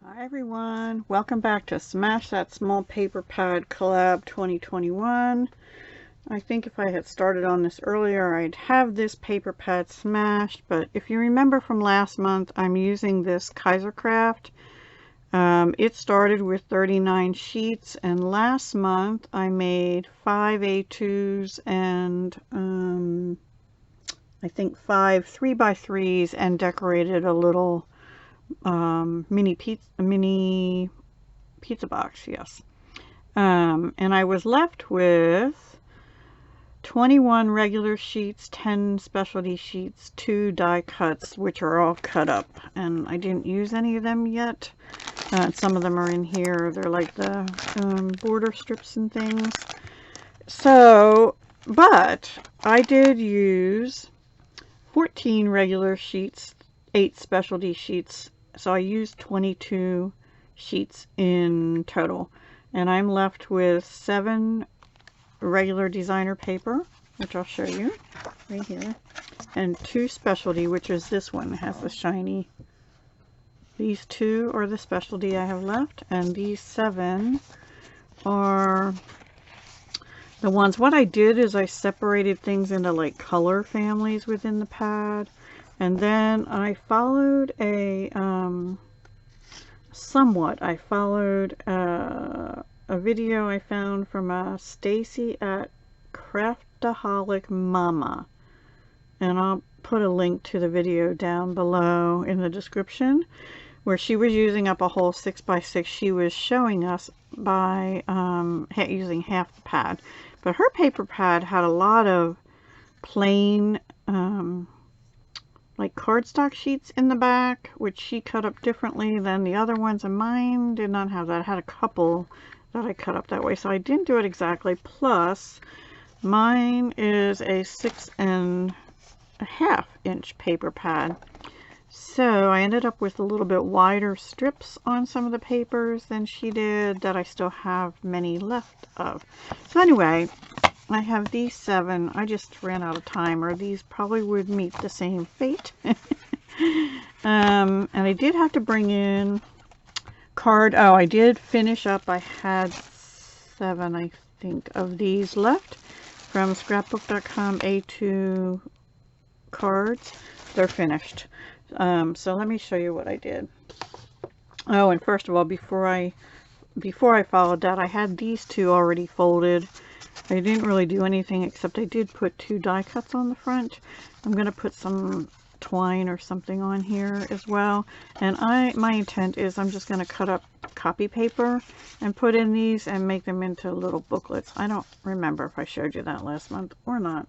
Hi everyone, welcome back to Smash That Small Paper Pad Collab 2021. I think if I had started on this earlier, I'd have this paper pad smashed, but if you remember from last month, I'm using this Kaisercraft. It started with 39 sheets, and last month I made 5 A2s and I think 5 3x3s and decorated a little mini pizza box, yes. And I was left with 21 regular sheets, 10 specialty sheets, 2 die cuts, which are all cut up, and I didn't use any of them yet. Some of them are in here. They're like the border strips and things. So, but I did use 14 regular sheets, 8 specialty sheets. So I used 22 sheets in total, and I'm left with 7 regular designer paper, which I'll show you right here, and 2 specialty, which is this one. It has the shiny. These 2 are the specialty I have left, and these 7 are the ones. What I did is I separated things into like color families within the pad. And then I followed a video I found from Stacy at Craftaholic Mama, and I'll put a link to the video down below in the description, where she was using up a whole 6x6. She was showing us by using half the pad, but her paper pad had a lot of plain like cardstock sheets in the back, which she cut up differently than the other ones, and mine did not have that. I had a couple that I cut up that way, so I didn't do it exactly. Plus, mine is a 6.5 inch paper pad, so I ended up with a little bit wider strips on some of the papers than she did, that I still have many left of. So anyway, I have these 7. I just ran out of time, or these probably would meet the same fate. And I did have to bring in card. Oh, I did finish up. I had 7, I think, of these left from scrapbook.com A2 cards. They're finished. So let me show you what I did. Oh, and first of all, before I followed that, I had these 2 already folded. I didn't really do anything, except I did put 2 die cuts on the front. I'm going to put some twine or something on here as well. And my intent is I'm just going to cut up copy paper and put in these and make them into little booklets. I don't remember if I showed you that last month or not.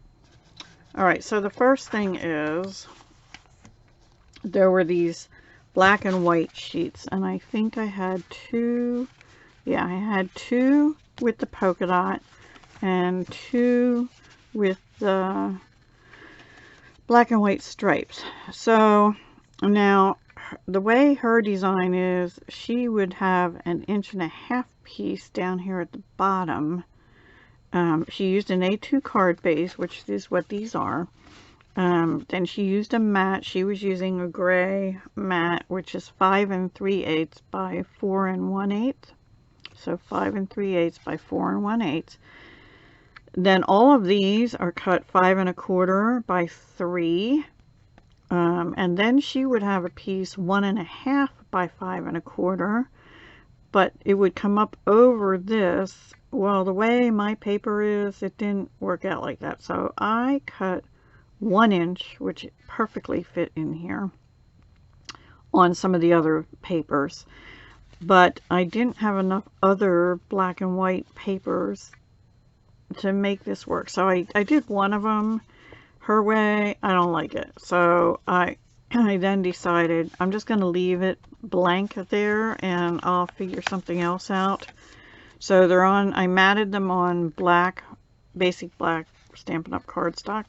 Alright, so the first thing is, there were these black and white sheets, and I think I had 2, yeah, I had 2 with the polka dot, and 2 with the black and white stripes. So now the way her design is, she would have an 1.5 inch piece down here at the bottom. She used an A2 card base, which is what these are. Then she used a mat. She was using a gray mat, which is 5 3/8 by 4 1/8. So 5 3/8 by 4 1/8. Then all of these are cut 5 1/4 by 3. And then she would have a piece 1.5 by 5 1/4, but it would come up over this. Well, the way my paper is, it didn't work out like that. So I cut 1 inch, which perfectly fit in here on some of the other papers. But I didn't have enough other black and white papers to make this work. So I did one of them her way. I don't like it. So I then decided I'm just going to leave it blank there, and I'll figure something else out. So they're on, I matted them on black, basic black Stampin' Up! Cardstock.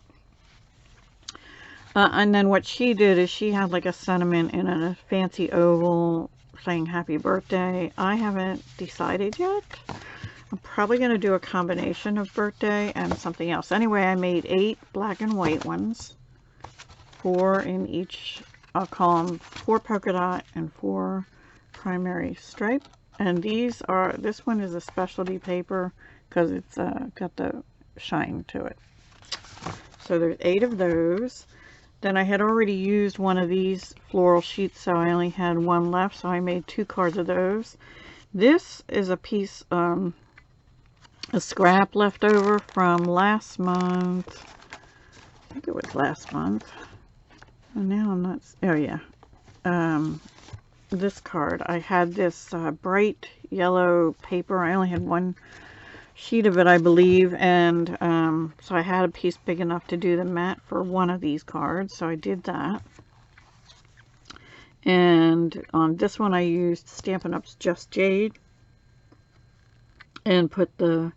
And then what she did is she had like a sentiment in a fancy oval saying happy birthday. I haven't decided yet. I'm probably going to do a combination of birthday and something else. Anyway, I made 8 black and white ones. 4 in each, I'll call them 4 polka dot and 4 primary stripe. And these are, this one is a specialty paper because it's got the shine to it. So there's 8 of those. Then I had already used one of these floral sheets, so I only had 1 left, so I made 2 cards of those. This is a piece, a scrap left over from last month. I think it was last month. And now I'm not, oh yeah. This card, I had this bright yellow paper. I only had 1 sheet of it, I believe, and so I had a piece big enough to do the mat for one of these cards, so I did that. And on this one I used Stampin' Up's Just Jade and put the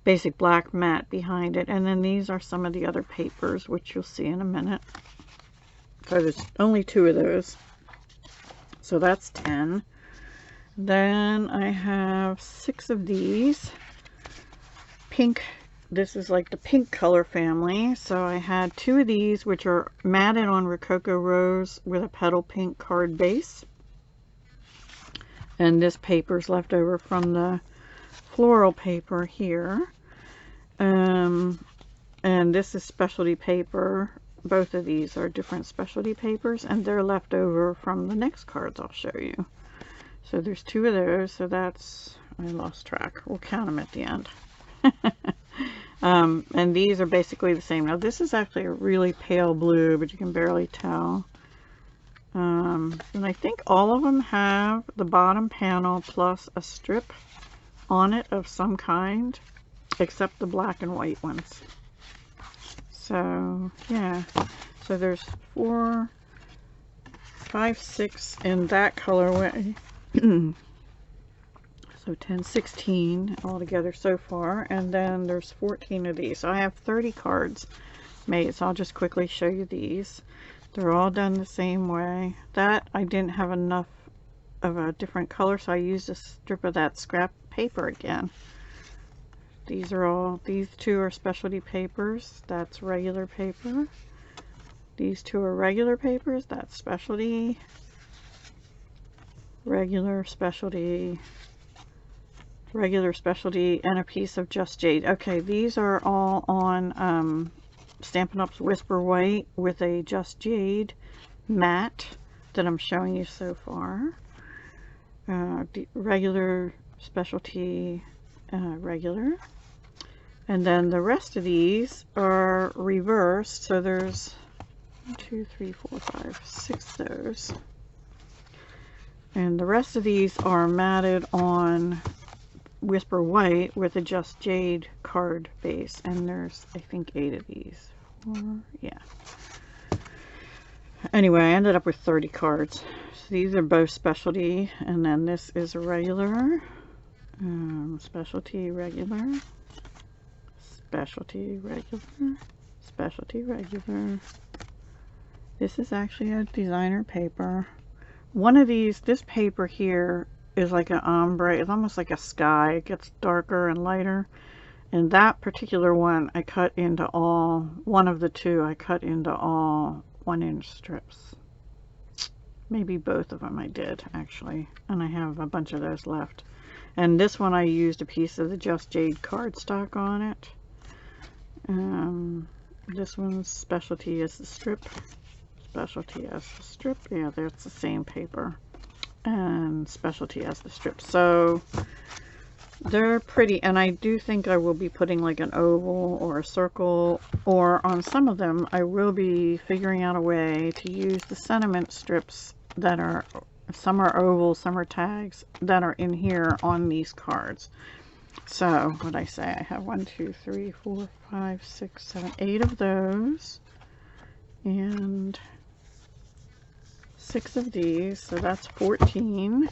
basic black mat behind it. And then these are some of the other papers, which you'll see in a minute. So there's only 2 of those, so that's 10. Then I have 6 of these. Pink, this is like the pink color family, so I had 2 of these, which are matted on Rococo Rose with a petal pink card base, and this paper's left over from the floral paper here, and this is specialty paper. Both of these are different specialty papers, and they're left over from the next cards I'll show you. So there's 2 of those, so that's, I lost track, we'll count them at the end. And these are basically the same. Now this is actually a really pale blue, but you can barely tell. And I think all of them have the bottom panel plus a strip on it of some kind, except the black and white ones. So yeah, so there's 4, 5, 6 in that colorway. So 10, 16 altogether so far, and then there's 14 of these. So I have 30 cards made, so I'll just quickly show you these. They're all done the same way. That I didn't have enough of a different color, so I used a strip of that scrap paper again. These are all, these 2 are specialty papers. That's regular paper. These 2 are regular papers. That's specialty. Regular, specialty, regular, specialty, and a piece of Just Jade. Okay, these are all on Stampin' Up's Whisper White with a Just Jade matte that I'm showing you so far. Regular, specialty, regular. And then the rest of these are reversed, so there's 1, 2, 3, 4, 5, 6 of those. And the rest of these are matted on Whisper White with a Just Jade card base, and there's, I think, 8 of these. 4, yeah. Anyway, I ended up with 30 cards. So these are both specialty, and then this is a regular, specialty, regular, specialty, regular, specialty, regular. This is actually a designer paper. One of these, this paper here, is like an ombre. It's almost like a sky. It gets darker and lighter. And that particular one I cut into all, one of the 2 I cut into all 1-inch strips. Maybe both of them I did, actually. And I have a bunch of those left. And this one I used a piece of the Just Jade cardstock on it. This one's specialty as the strip. Specialty as the strip. Yeah, that's the same paper. And specialty as the strip. So they're pretty, and I do think I will be putting like an oval or a circle, or on some of them I will be figuring out a way to use the sentiment strips that are, some are oval, some are tags, that are in here on these cards. So what I say, I have 1, 2, 3, 4, 5, 6, 7, 8 of those, and 6 of these, so that's 14,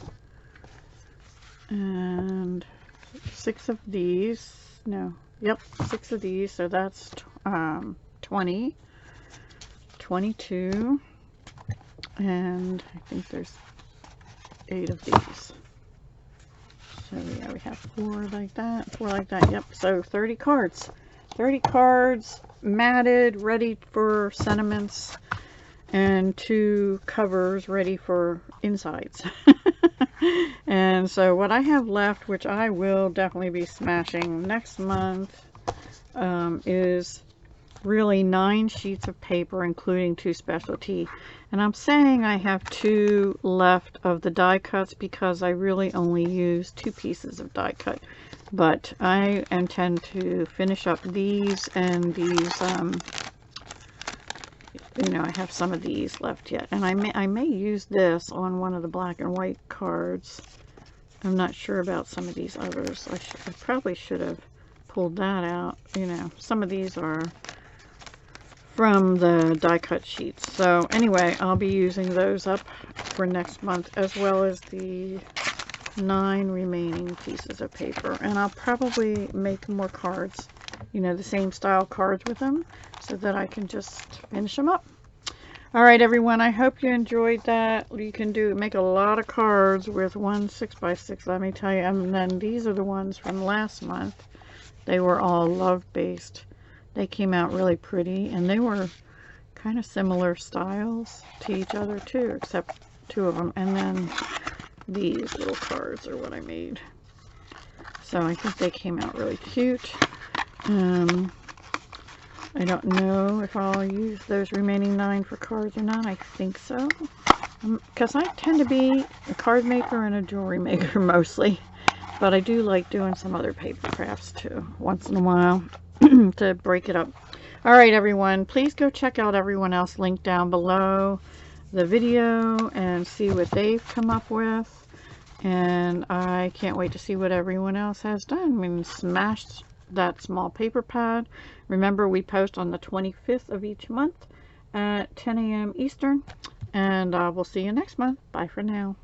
and 6 of these, no, yep, 6 of these, so that's 20, 22, and I think there's 8 of these. So yeah, we have 4 like that, yep, so 30 cards. 30 cards, matted, ready for sentiments, and 2 covers ready for insides. And so what I have left, which I will definitely be smashing next month, is really 9 sheets of paper, including 2 specialty. And I'm saying I have 2 left of the die cuts because I really only use 2 pieces of die cut. But I intend to finish up these and these. You know, I have some of these left yet, and I may use this on one of the black and white cards. I'm not sure about some of these others. I probably should have pulled that out. You know, some of these are from the die cut sheets. So anyway, I'll be using those up for next month, as well as the 9 remaining pieces of paper. And I'll probably make more cards, you know, the same style cards with them, so that I can just finish them up. All right, everyone, I hope you enjoyed that. You can make a lot of cards with one 6x6, let me tell you. And then these are the ones from last month. They were all love-based. They came out really pretty, and they were kind of similar styles to each other too, except 2 of them. And then these little cards are what I made. So I think they came out really cute. I don't know if I'll use those remaining 9 for cards or not. I think so. Because I tend to be a card maker and a jewelry maker mostly. But I do like doing some other paper crafts too, once in a while, to break it up. Alright, everyone, please go check out everyone else linked down below the video and see what they've come up with. And I can't wait to see what everyone else has done. I mean, smashed that small paper pad. Remember, we post on the 25th of each month at 10 a.m. Eastern. And we'll see you next month. Bye for now.